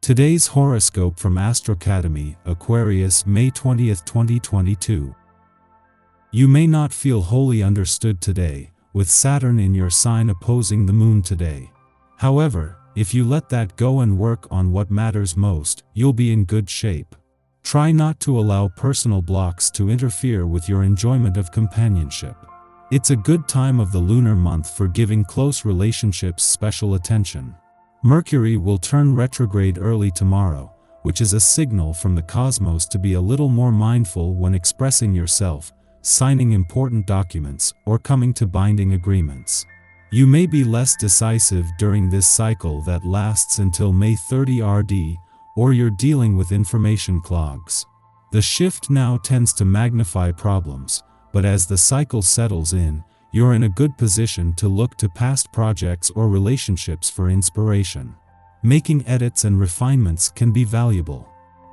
Today's horoscope from Astrocademy Aquarius May 20th, 2022. You may not feel wholly understood today, with Saturn in your sign opposing the moon today. However, if you let that go and work on what matters most, you'll be in good shape. Try not to allow personal blocks to interfere with your enjoyment of companionship. It's a good time of the lunar month for giving close relationships special attention. Mercury will turn retrograde early tomorrow, which is a signal from the cosmos to be a little more mindful when expressing yourself, signing important documents, or coming to binding agreements. You may be less decisive during this cycle that lasts until May 30 RD, or you're dealing with information clogs. The shift now tends to magnify problems, but as the cycle settles in, you're in a good position to look to past projects or relationships for inspiration. Making edits and refinements can be valuable.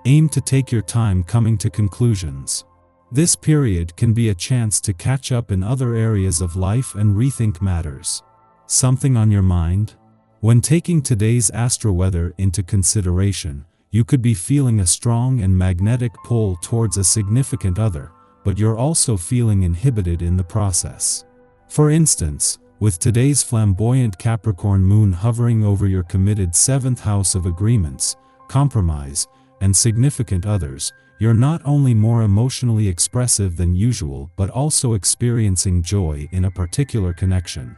Aim to take your time coming to conclusions. This period can be a chance to catch up in other areas of life and rethink matters. Something on your mind? When taking today's astro weather into consideration, you could be feeling a strong and magnetic pull towards a significant other, but you're also feeling inhibited in the process. For instance, with today's flamboyant Capricorn moon hovering over your committed 7th house of agreements, compromise, and significant others, you're not only more emotionally expressive than usual but also experiencing joy in a particular connection.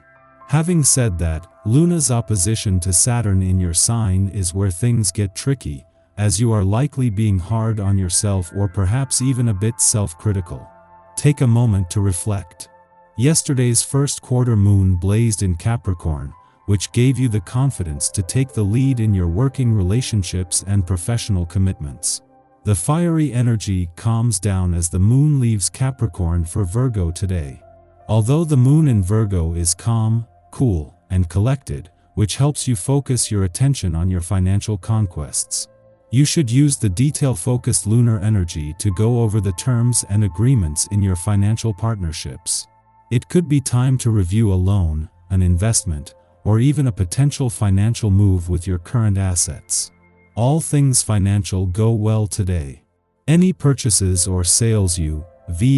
Having said that, Luna's opposition to Saturn in your sign is where things get tricky, as you are likely being hard on yourself or perhaps even a bit self-critical. Take a moment to reflect. Yesterday's first quarter moon blazed in Capricorn, which gave you the confidence to take the lead in your working relationships and professional commitments. The fiery energy calms down as the moon leaves Capricorn for Virgo today. Although the moon in Virgo is calm, cool, and collected, which helps you focus your attention on your financial conquests. You should use the detail-focused lunar energy to go over the terms and agreements in your financial partnerships. It could be time to review a loan, an investment, or even a potential financial move with your current assets. All things financial go well today. Any purchases or sales you've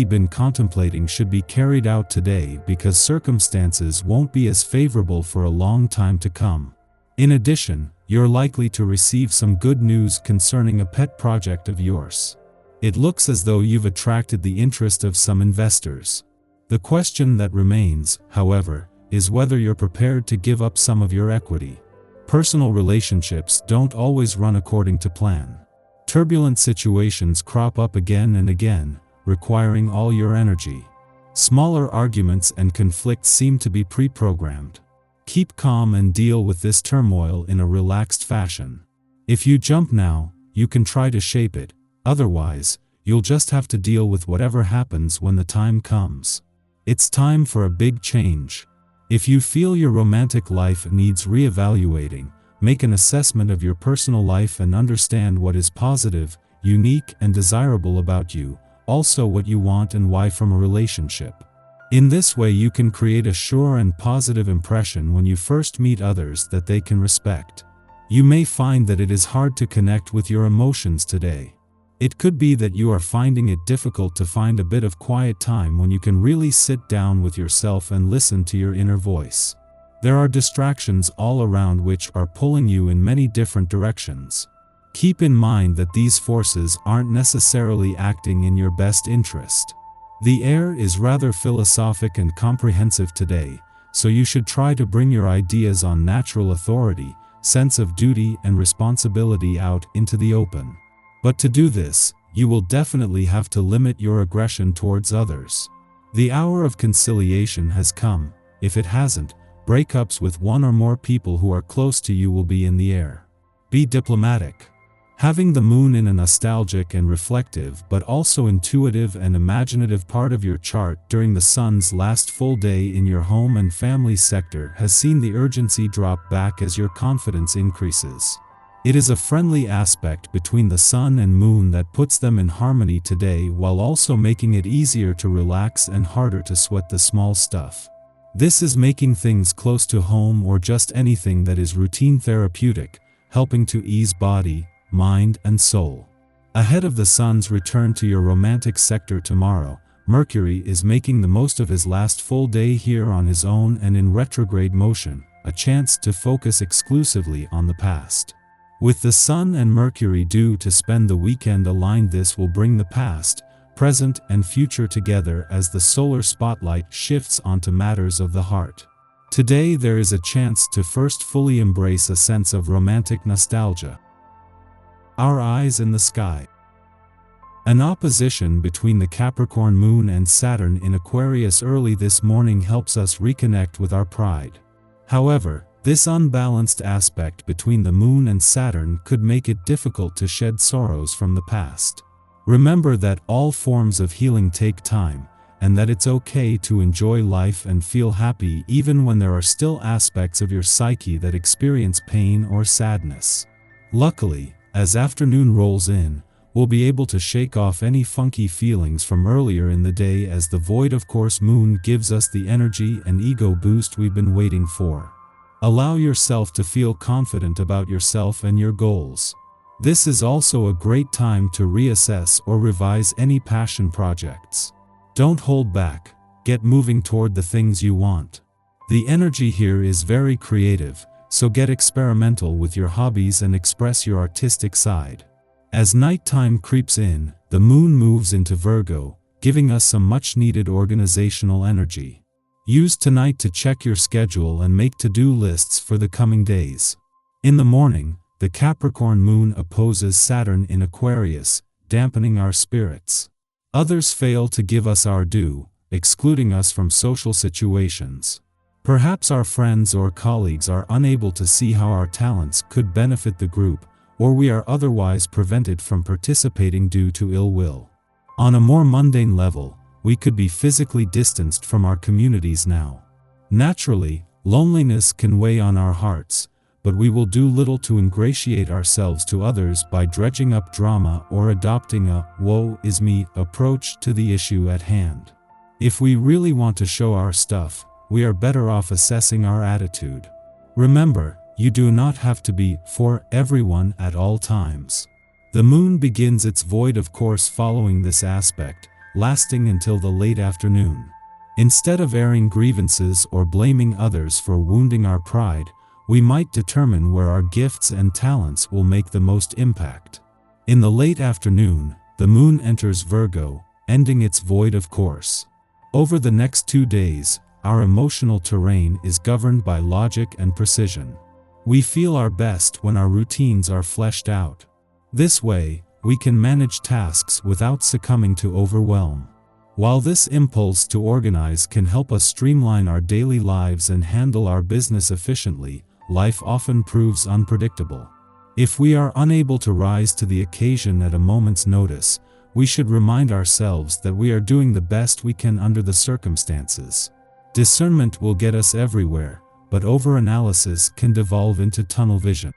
been contemplating should be carried out today because circumstances won't be as favorable for a long time to come. In addition, you're likely to receive some good news concerning a pet project of yours. It looks as though you've attracted the interest of some investors. The question that remains, however, is whether you're prepared to give up some of your equity. Personal relationships don't always run according to plan. Turbulent situations crop up again and again, requiring all your energy. Smaller arguments and conflicts seem to be pre-programmed. Keep calm and deal with this turmoil in a relaxed fashion. If you jump now, you can try to shape it, otherwise, you'll just have to deal with whatever happens when the time comes. It's time for a big change. If you feel your romantic life needs reevaluating, make an assessment of your personal life and understand what is positive, unique, and desirable about you, also what you want and why from a relationship. In this way you can create a sure and positive impression when you first meet others that they can respect. You may find that it is hard to connect with your emotions today. It could be that you are finding it difficult to find a bit of quiet time when you can really sit down with yourself and listen to your inner voice. There are distractions all around which are pulling you in many different directions. Keep in mind that these forces aren't necessarily acting in your best interest. The air is rather philosophic and comprehensive today, so you should try to bring your ideas on natural authority, sense of duty and responsibility out into the open. But to do this, you will definitely have to limit your aggression towards others. The hour of conciliation has come. If it hasn't, breakups with one or more people who are close to you will be in the air. Be diplomatic. Having the moon in a nostalgic and reflective but also intuitive and imaginative part of your chart during the sun's last full day in your home and family sector has seen the urgency drop back as your confidence increases. It is a friendly aspect between the sun and moon that puts them in harmony today while also making it easier to relax and harder to sweat the small stuff. This is making things close to home or just anything that is routine therapeutic, helping to ease body, mind, and soul. Ahead of the Sun's return to your romantic sector tomorrow, Mercury is making the most of his last full day here on his own and in retrograde motion, a chance to focus exclusively on the past. With the Sun and Mercury due to spend the weekend aligned, this will bring the past, present, and future together as the solar spotlight shifts onto matters of the heart. Today there is a chance to first fully embrace a sense of romantic nostalgia. Our eyes in the sky. An opposition between the Capricorn Moon and Saturn in Aquarius early this morning helps us reconnect with our pride. However, this unbalanced aspect between the Moon and Saturn could make it difficult to shed sorrows from the past. Remember that all forms of healing take time, and that it's okay to enjoy life and feel happy even when there are still aspects of your psyche that experience pain or sadness. Luckily, as afternoon rolls in, we'll be able to shake off any funky feelings from earlier in the day as the void of course moon gives us the energy and ego boost we've been waiting for. Allow yourself to feel confident about yourself and your goals. This is also a great time to reassess or revise any passion projects. Don't hold back, get moving toward the things you want. The energy here is very creative, so get experimental with your hobbies and express your artistic side. As nighttime creeps in, the moon moves into Virgo, giving us some much-needed organizational energy. Use tonight to check your schedule and make to-do lists for the coming days. In the morning, the Capricorn moon opposes Saturn in Aquarius, dampening our spirits. Others fail to give us our due, excluding us from social situations. Perhaps our friends or colleagues are unable to see how our talents could benefit the group, or we are otherwise prevented from participating due to ill will. On a more mundane level, we could be physically distanced from our communities now. Naturally, loneliness can weigh on our hearts, but we will do little to ingratiate ourselves to others by dredging up drama or adopting a "woe is me" approach to the issue at hand. If we really want to show our stuff, we are better off assessing our attitude. Remember, you do not have to be for everyone at all times. The moon begins its void of course following this aspect, lasting until the late afternoon. Instead of airing grievances or blaming others for wounding our pride, we might determine where our gifts and talents will make the most impact. In the late afternoon, the moon enters Virgo, ending its void of course. Over the next 2 days, our emotional terrain is governed by logic and precision. We feel our best when our routines are fleshed out. This way, we can manage tasks without succumbing to overwhelm. While this impulse to organize can help us streamline our daily lives and handle our business efficiently, life often proves unpredictable. If we are unable to rise to the occasion at a moment's notice, we should remind ourselves that we are doing the best we can under the circumstances. Discernment will get us everywhere, but overanalysis can devolve into tunnel vision.